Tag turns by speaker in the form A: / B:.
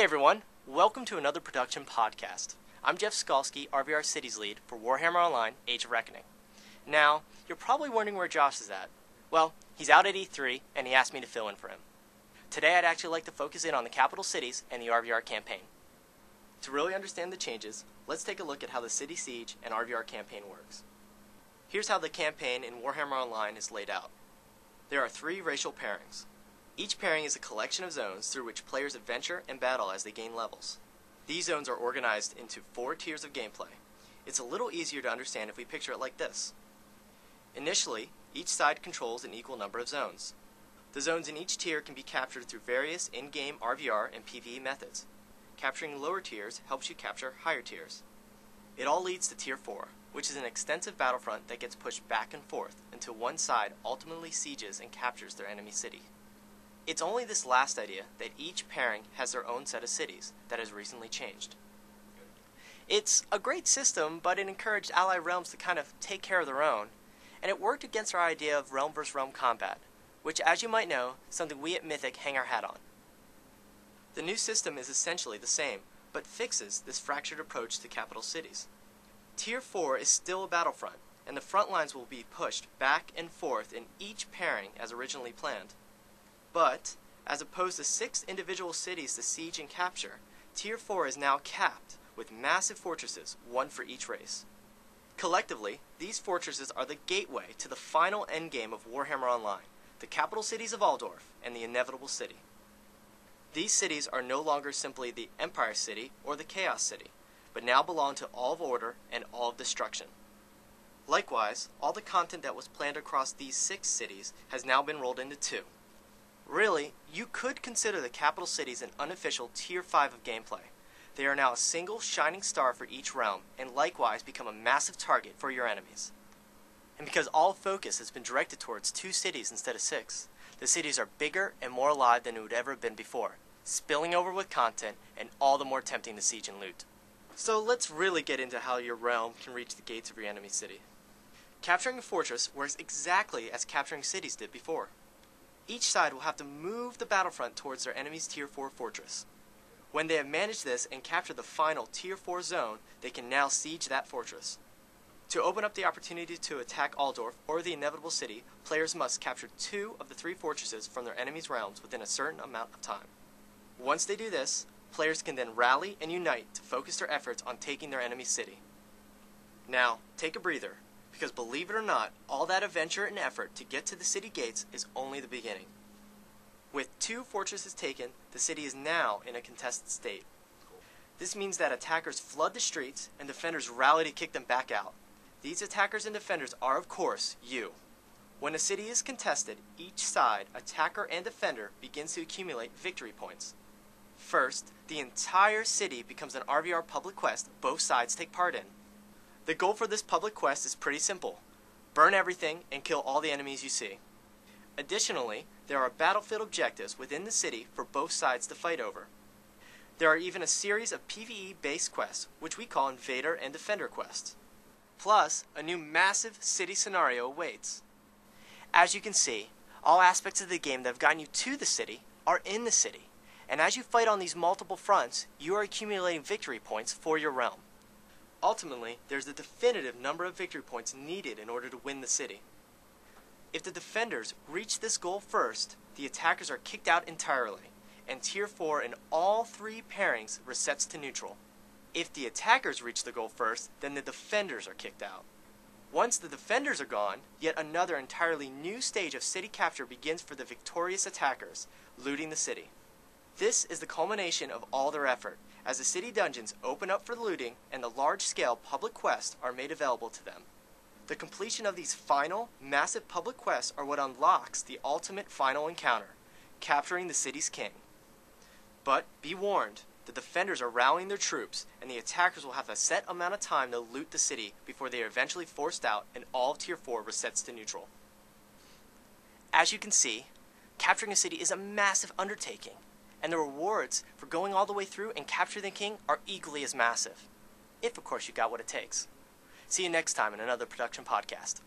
A: everyone, welcome to another production podcast. I'm Jeff Skalski, RvR Cities Lead for Warhammer Online Age of Reckoning. Now, you're probably wondering where Josh is at. Well, he's out at E3 and he asked me to fill in for him. Today I'd actually like to focus in on the capital cities and the RvR campaign. To really understand the changes, let's take a look at how the City Siege and RvR campaign works. Here's how the campaign in Warhammer Online is laid out. There are 3 racial pairings. Each pairing is a collection of zones through which players adventure and battle as they gain levels. These zones are organized into 4 tiers of gameplay. It's a little easier to understand if we picture it like this. Initially, each side controls an equal number of zones. The zones in each tier can be captured through various in-game RvR and PvE methods. Capturing lower tiers helps you capture higher tiers. It all leads to Tier 4, which is an extensive battlefront that gets pushed back and forth until one side ultimately sieges and captures their enemy city. It's only this last idea that each pairing has their own set of cities that has recently changed. It's a great system, but it encouraged ally realms to kind of take care of their own, and it worked against our idea of realm versus realm combat, which, as you might know, is something we at Mythic hang our hat on. The new system is essentially the same, but fixes this fractured approach to capital cities. Tier 4 is still a battlefront, and the front lines will be pushed back and forth in each pairing as originally planned. But, as opposed to 6 individual cities to siege and capture, Tier 4 is now capped with massive fortresses, one for each race. Collectively, these fortresses are the gateway to the final endgame of Warhammer Online, the capital cities of Aldorf and the Inevitable City. These cities are no longer simply the Empire City or the Chaos City, but now belong to all of Order and all of Destruction. Likewise, all the content that was planned across these 6 cities has now been rolled into 2. Really, you could consider the capital cities an unofficial Tier 5 of gameplay. They are now a single shining star for each realm, and likewise become a massive target for your enemies. And because all focus has been directed towards 2 cities instead of 6, the cities are bigger and more alive than it would ever have been before, spilling over with content and all the more tempting to siege and loot. So let's really get into how your realm can reach the gates of your enemy city. Capturing a fortress works exactly as capturing cities did before. Each side will have to move the battlefront towards their enemy's Tier 4 fortress. When they have managed this and captured the final Tier 4 zone, they can now siege that fortress. To open up the opportunity to attack Aldorf or the Inevitable City, players must capture 2 of the 3 fortresses from their enemy's realms within a certain amount of time. Once they do this, players can then rally and unite to focus their efforts on taking their enemy's city. Now, take a breather, because believe it or not, all that adventure and effort to get to the city gates is only the beginning. With 2 fortresses taken, the city is now in a contested state. This means that attackers flood the streets and defenders rally to kick them back out. These attackers and defenders are, of course, you. When a city is contested, each side, attacker and defender, begins to accumulate victory points. First, the entire city becomes an RvR public quest both sides take part in. The goal for this public quest is pretty simple. Burn everything and kill all the enemies you see. Additionally, there are battlefield objectives within the city for both sides to fight over. There are even a series of PvE-based quests, which we call Invader and Defender quests. Plus, a new massive city scenario awaits. As you can see, all aspects of the game that have gotten you to the city are in the city, and as you fight on these multiple fronts, you are accumulating victory points for your realm. Ultimately, there's the definitive number of victory points needed in order to win the city. If the defenders reach this goal first, the attackers are kicked out entirely, and Tier 4 in all 3 pairings resets to neutral. If the attackers reach the goal first, then the defenders are kicked out. Once the defenders are gone, yet another entirely new stage of city capture begins for the victorious attackers, looting the city. This is the culmination of all their effort, as the city dungeons open up for looting and the large-scale public quests are made available to them. The completion of these final, massive public quests are what unlocks the ultimate final encounter, capturing the city's king. But be warned, the defenders are rallying their troops, and the attackers will have a set amount of time to loot the city before they are eventually forced out and all of Tier 4 resets to neutral. As you can see, capturing a city is a massive undertaking, and the rewards for going all the way through and capturing the king are equally as massive. If, of course, you got what it takes. See you next time in another production podcast.